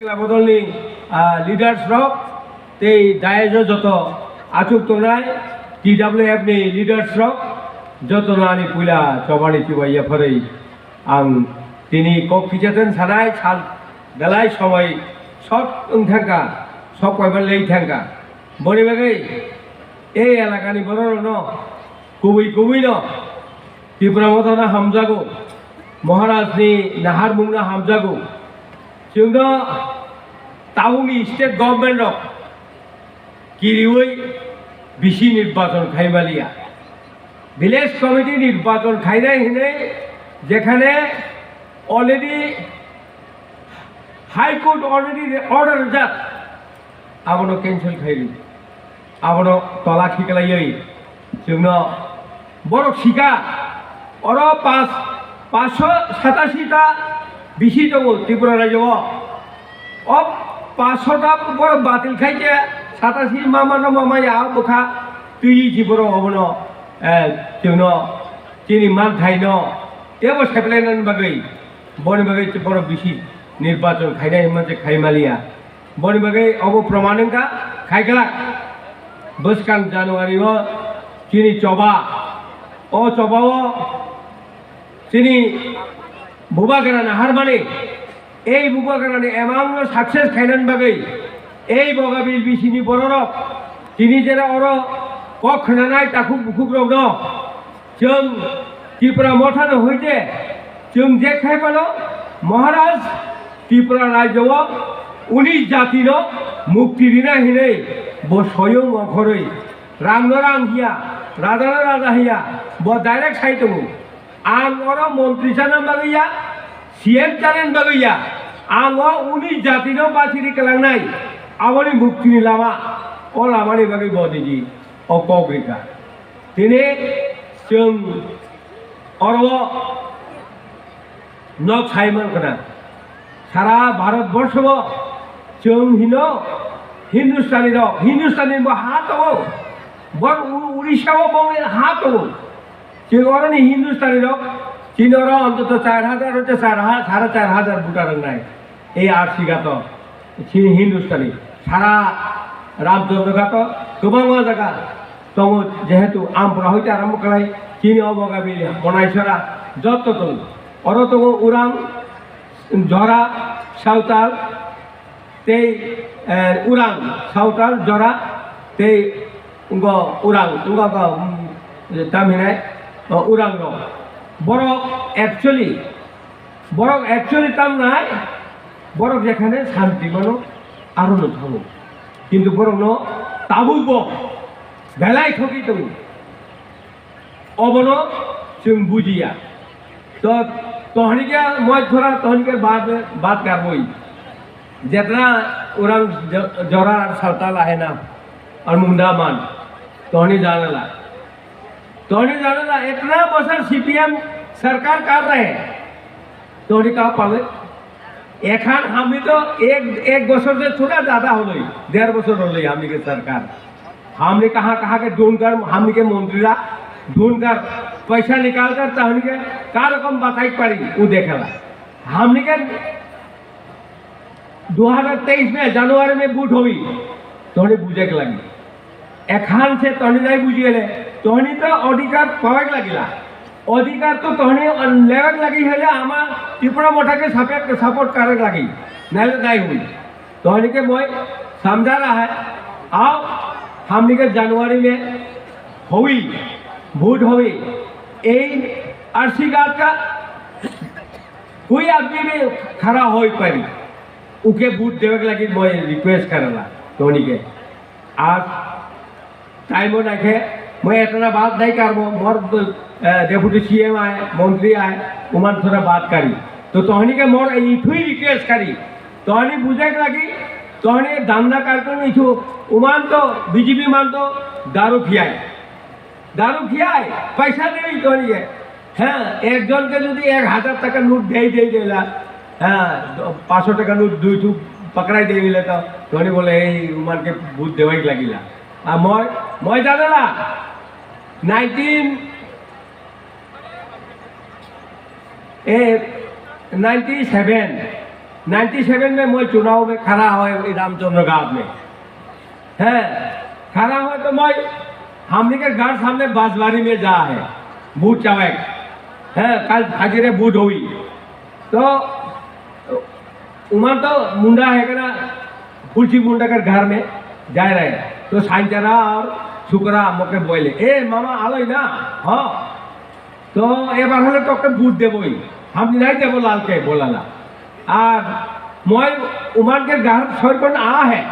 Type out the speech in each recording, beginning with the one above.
বদলনি leaders rock তেই দায়েজ যত আচুক তোনায় TWF ni leaders rock যত নানি পুলা চবানি চিবাইয়া ফরেই আং তিনি কক কিজাতেন সানাই সাল বেলায় সময় সব থাকা সব কয়বার লেই থাকা বনি বাগৈ এই এলাকানি বড় ন কুবুই ন ত্রিপুরা মতনা হামজাগো মহারাজনি নাহার মুংনা হামজাগো जोंनो टाउननि स्टेट गभर्नमेंट किरिवै बिसि निर्वाचन खाइमालिया ভিলেজ কমিটি নির্বাচন খাইনাই হিনে যেখানে অলরেডি হাইকোর্ট অলরেডি অর্ডার যাত আবনো ক্যান্সেল খাইলি আবনো তলা ঠিকলাইयै जोंनो বড় শিকা অর 587টা বিসি দङ ত্রিপুরা রাজ্যও अब 500টা বড় বাতিল খাইছে 87 মামানো মামায়া বখা তুই জীবর হবনো जोंनो চিনি মান থাইনো এবো সেপ্লেনান বাগৈ বনি বাগৈ বড় বিসি নির্বাচন খাইনাই মাঝে খাইমালিয়া বনি বাগৈ অব প্রমাণঙ্কা খাইগলা বসকান জানুয়ারিও চিনি চবা ও চবাও চিনি বুবাগানা নাহার মানে এই বুবাগানানি এমাং সাকসেস খাইনান বাগৈ এই বগাবিল বিসিনি বড়রক তিনি যেরা অর কক নানাই তাকু বুকুক রক ন जों त्रिपुरा मथानो हইতে जों जे खाइबानो महाराज त्रिपुरा राज्यও 19 জাতিनो मुक्ति दिना हिनै ब स्वयं अखरै रां हिया राजा हिया ब डाइरेक्ट साइतमु आं अर मन्त्रि जानो बागैया सीएम जानो बागैया आं 19 জাতিनो बाथिरि कलांनाय आबनि मुक्तिनि लामा अ लामानि बागै बदिजि अकग्रिका दिनै जों अरब नक साइमन कना सारा भारतवर्ष जों हिनो हिंदुस्तानी हाथ बर उड़ीसा बंगे हाथ जों अरनि हिंदुस्तानी चीनर अंतत 4000 होते 4500 भोटार नाय এই आरसीगात हिंदुस्तानी सारा रामचंद्र घाट गोबां जायगा दङ जेहेतु आमपुरा हইতে आरम्भ खालाय चीन अबगाबि बनायसरा जत दङ अर दङ उरां जरा सावताल ते उरां सावताल जरा ते उंग उरां उंग तामिनाय उरां रो बरक एक्चुअली ताम नाय बरक जेखाने शांति मानो आरो न थाङो किन्तु बरक न ताबुब बेलाय ठकी दङ अबनो जों बुजिया तो तहनिके मज धरा तहनिके बात करबई जेतना उरां जरा सावताल आहे ना और मुंडा मान तहनी जानला इतना बছর सीपीएम सरकार कर रहे हैं तहनी का पाले एखान हमी तो एक बছর से थोड़ा ज़्यादा हो गई 1.5 বছর हो गई हमी के सरकार हमने कहाँ के ढूंढकर हमने के मंत्रीरा ढूंढकर पैसा निकाल कर तहनी के का रकम बताई पारी वो देखेला हमने के 2023 में जनवरी में बूट हुई तहनी बुझे के लगी एखान से तहनी नहीं बुझिए तहनी तो अधिकार पावे लगिला अधिकार तो तहनी लेवक लगी है आमा त्रिपुरा मठा के सपोर्ट करे लगी नहीं हुई तहनी के मैं समझा रहा है आओ हमने के जनवरी में हुई भोट हुई आरसी का कोई आदमी भी खड़ा हो पारी उके भोट देवे लगी मैं रिक्वेस्ट करेला तहनी के आज टाइम नाखे मैं इतना बात नहीं करबो मोर डेपुटी सीएम आए मंत्री आए उमान थोड़ा बात करी तो तहनी के मोर इथुई रिक्वेस्ट करी तहनी बुझे लगी तहनी दांदा कार्यक्रम इथु उमान तो बीजेपी मान तो दारू खियाए पैसा दे तहनी के हाँ एक जन के जो 1000 টাকা नोट दे देला हाँ 500 টাকা नोट दुई पकड़ाई दे दिले तो तहनी बोले उमान के भूत देवाई लगिला आ मैं जानला 97 97 में मैं चुनाव में खड़ा हुआ रामचंद्र गांव में है खड़ा हुआ तो मैं हमने के घर सामने बांसबारी में जा है बूट चावक है कल हाजिरे बूट हुई तो उमर तो मुंडा है कि ना फुलची मुंडा के घर में जा रहे तो सांचरा और शुक्रा मोके बोले ए मामा आलो ना हाँ तो ए बार हले तो बूट देबई हम नहीं देव लाल के बोला ना और मैं उमर के घर छोड़ कर आ है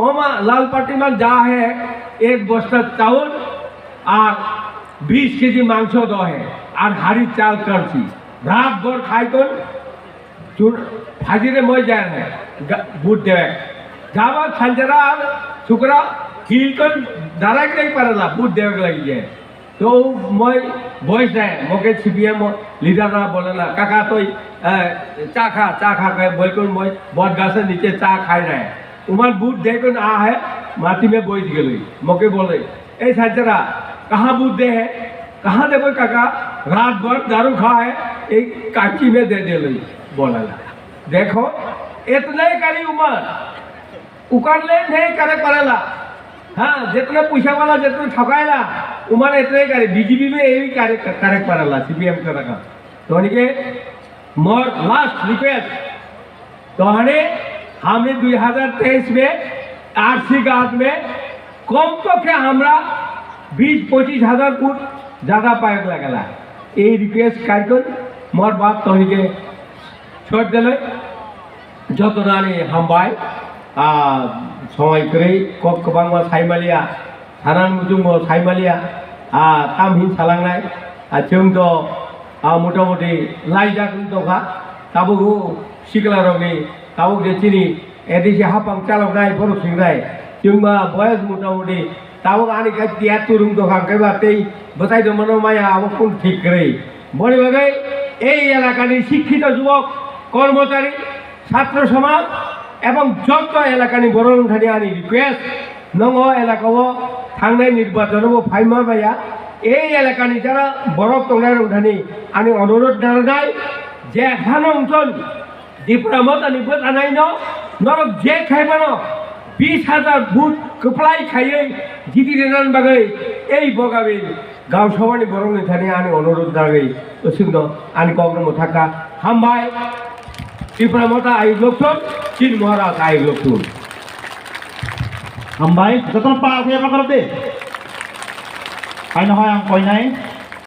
ओमा लाल पार्टी में जा है एक बस्ता चाउल और 20 केजी मांस दो है और हारी चाल करছি रात भर खाई तो हाजिरे मैं जा रहे बूट देवे जावा संजरा और शुक्रा हिल कर डायरेक्ट नहीं पड़ेगा बूट देवे लगी है तो मैं वॉइस है मोके सीपीएम लीडर ना बोलेला काका तो चा खा के बोलकर मैं बहुत गाछ से नीचे चा खाई रहे उमर बूट देकर आ है माटी में बोझ गई मोके बोले ए संजरा कहाँ बूट दे है कहाँ देव काका रात भर दारू खा है एक काची में दे ली बोलेला देखो इतना ही करी उमर उकर ले नहीं करे पड़ेला हाँ जितने पैसा वाला जितने ठकाएला उमर इतना ही करे बीजेपी में यही करे पड़ेला सीपीएम के रखा तो के मोर लास्ट रिक्वेस्ट तो हमें 2023 में आरसी गाँव में कम तो क्या हमारा 20-25 हजार फुट ज़्यादा पाइप लगेला ये रिक्वेस्ट कर मोर बात तो के छोड़ दिले जो रानी हम भाई समय करे कब कबांग साइमालिया हानान मुजुंग साइमालिया ताम हिन सालांनाय जों तो मोटा मोटी लाइजागुन दखा ताबुगु सिकला रगनि ताबुग देचिनि एदिसे हापां चालकनाय बर' सिंराय जोंबा बयस मोटा मोटी ताबुग आनि का तिया तुरुं दखा केबा तै बताय दो मनो माया आबो कोन ठीक करे बड़ी बगै এই এলাকার শিক্ষিত যুবক কর্মচারী ছাত্র সমাজ এবং যত এলাকাनि बर' नुथानि आनि रिक्वेस्ट नंग एलाकाओ थांनाय निर्वाचनाव फाइमा बाया এই এলাকাनि যারা बर' तंनाय नुथानि आनि अनुरोध नारनाय जे खान अंचल दिप्रामत आनि बतानाय न नरक जे खाइबानो 20,000 बुट कपलाय खायै जिदि रेनान बागै এই बगाबि गाव सभानि बर' नुथानि आनि अनुरोध नागै उसुंद आनि कग्रम थाका हामबाय त्रिपुरामता आयुग लोकसन चीन महाराज आयुग लोकसन हामबाय जतन पा आखै मा करब दे आइ নহয় आं कयनाय